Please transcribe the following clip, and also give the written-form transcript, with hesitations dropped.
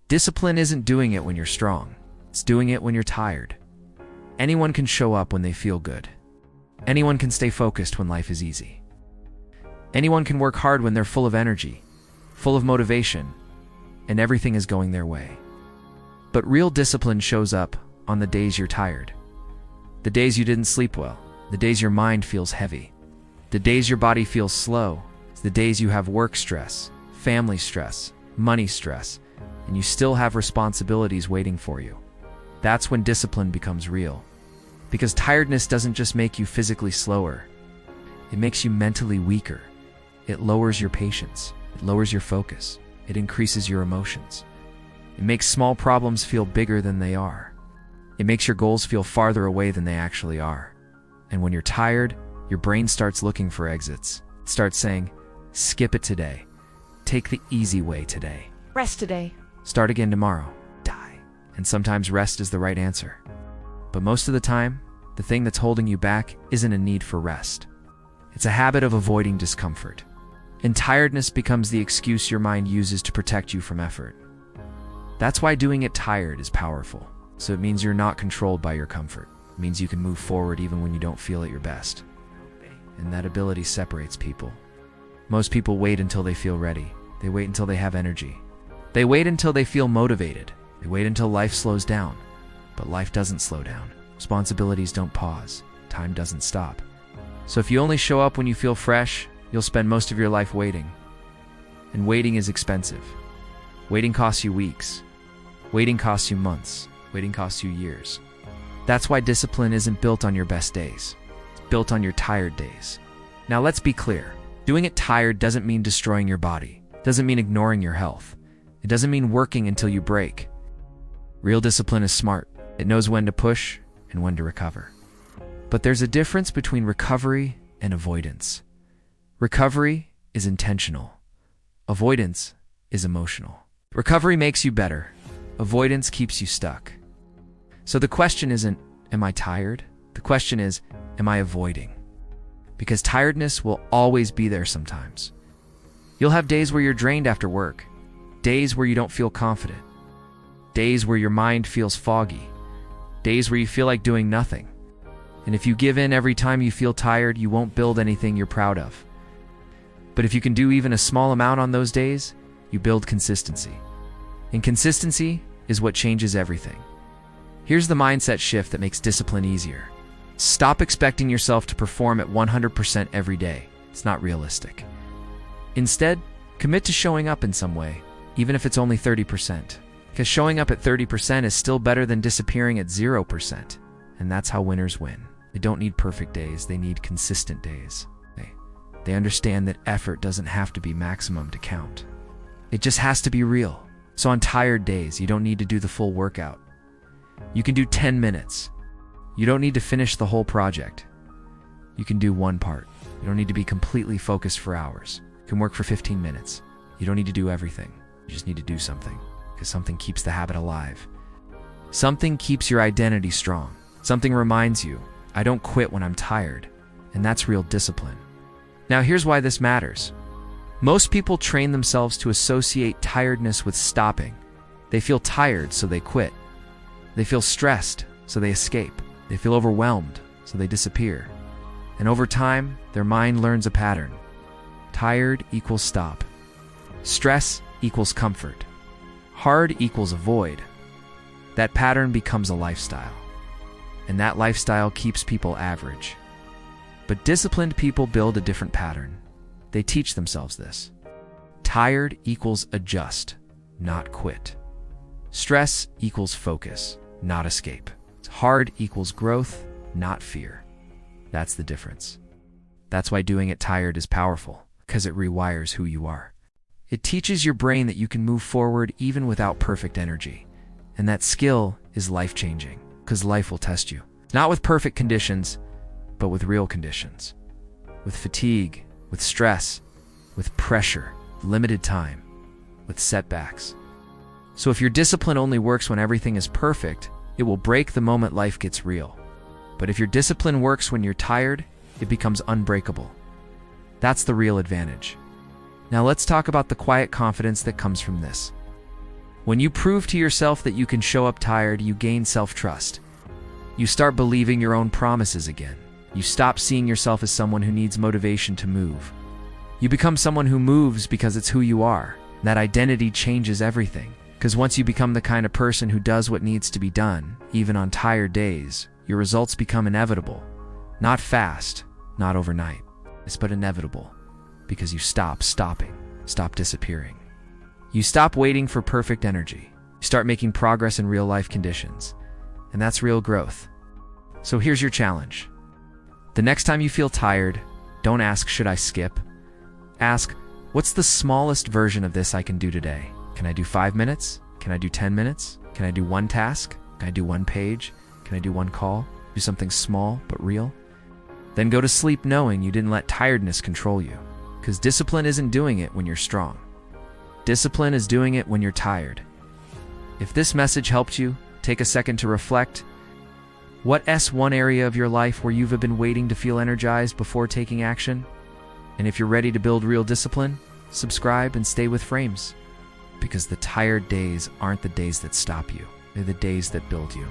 Discipline isn't doing it when you're strong. It's doing it when you're tired. Anyone can show up when they feel good. Anyone can stay focused when life is easy. Anyone can work hard when they're full of energy, full of motivation, and everything is going their way. But real discipline shows up on the days you're tired. The days you didn't sleep well. The days your mind feels heavy. The days your body feels slow. The days you have work stress, family stress, money stress, and you still have responsibilities waiting for you. That's when discipline becomes real. Because tiredness doesn't just make you physically slower. It makes you mentally weaker. It lowers your patience. It lowers your focus. It increases your emotions. It makes small problems feel bigger than they are. It makes your goals feel farther away than they actually are. And when you're tired, your brain starts looking for exits. It starts saying, skip it today. Take the easy way today. Rest today. Start again tomorrow. Die. And sometimes rest is the right answer. But most of the time, the thing that's holding you back isn't a need for rest. It's a habit of avoiding discomfort. And tiredness becomes the excuse your mind uses to protect you from effort. That's why doing it tired is powerful. So it means you're not controlled by your comfort. It means you can move forward even when you don't feel at your best. And that ability separates people. Most people wait until they feel ready. They wait until they have energy. They wait until they feel motivated. They wait until life slows down. But life doesn't slow down. Responsibilities don't pause. Time doesn't stop. So if you only show up when you feel fresh, you'll spend most of your life waiting. And waiting is expensive. Waiting costs you weeks. Waiting costs you months. Waiting costs you years. That's why discipline isn't built on your best days. It's built on your tired days. Now let's be clear. Doing it tired doesn't mean destroying your body. It doesn't mean ignoring your health. It doesn't mean working until you break. Real discipline is smart. It knows when to push and when to recover. But there's a difference between recovery and avoidance. Recovery is intentional. Avoidance is emotional. Recovery makes you better. Avoidance keeps you stuck. So the question isn't, am I tired? The question is, am I avoiding? Because tiredness will always be there sometimes. You'll have days where you're drained after work, days where you don't feel confident, days where your mind feels foggy, days where you feel like doing nothing. And if you give in every time you feel tired, you won't build anything you're proud of. But if you can do even a small amount on those days, you build consistency. And consistency is what changes everything. Here's the mindset shift that makes discipline easier. Stop expecting yourself to perform at 100% every day. It's not realistic. Instead, commit to showing up in some way, even if it's only 30%. Because showing up at 30% is still better than disappearing at 0%. And that's how winners win. They don't need perfect days, they need consistent days. They understand that effort doesn't have to be maximum to count. It just has to be real. So on tired days, you don't need to do the full workout. You can do 10 minutes. You don't need to finish the whole project. You can do one part. You don't need to be completely focused for hours. You can work for 15 minutes. You don't need to do everything. You just need to do something, because something keeps the habit alive. Something keeps your identity strong. Something reminds you, I don't quit when I'm tired. And that's real discipline. Now here's why this matters. Most people train themselves to associate tiredness with stopping. They feel tired, so they quit. They feel stressed, so they escape. They feel overwhelmed, so they disappear. And over time, their mind learns a pattern. Tired equals stop. Stress equals comfort. Hard equals avoid. That pattern becomes a lifestyle. And that lifestyle keeps people average. But disciplined people build a different pattern. They teach themselves this. Tired equals adjust, not quit. Stress equals focus, not escape. Hard equals growth, not fear. That's the difference. That's why doing it tired is powerful, because it rewires who you are. It teaches your brain that you can move forward even without perfect energy. And that skill is life-changing, because life will test you. Not with perfect conditions, but with real conditions. With fatigue, with stress, with pressure, limited time, with setbacks. So if your discipline only works when everything is perfect, it will break the moment life gets real. But if your discipline works when you're tired, it becomes unbreakable. That's the real advantage. Now let's talk about the quiet confidence that comes from this. When you prove to yourself that you can show up tired, you gain self-trust. You start believing your own promises again. You stop seeing yourself as someone who needs motivation to move. You become someone who moves because it's who you are. That identity changes everything. Because once you become the kind of person who does what needs to be done, even on tired days, your results become inevitable. Not fast, not overnight, but inevitable. Because you stop disappearing. You stop waiting for perfect energy. You start making progress in real-life conditions. And that's real growth. So here's your challenge. The next time you feel tired, don't ask, should I skip? Ask, what's the smallest version of this I can do today? Can I do 5 minutes? Can I do 10 minutes? Can I do one task? Can I do one page? Can I do one call? Do something small but real? Then go to sleep knowing you didn't let tiredness control you. Because discipline isn't doing it when you're strong. Discipline is doing it when you're tired. If this message helped you, take a second to reflect. What's one area of your life where you've been waiting to feel energized before taking action? And if you're ready to build real discipline, subscribe and stay with Frames. Because the tired days aren't the days that stop you. They're the days that build you.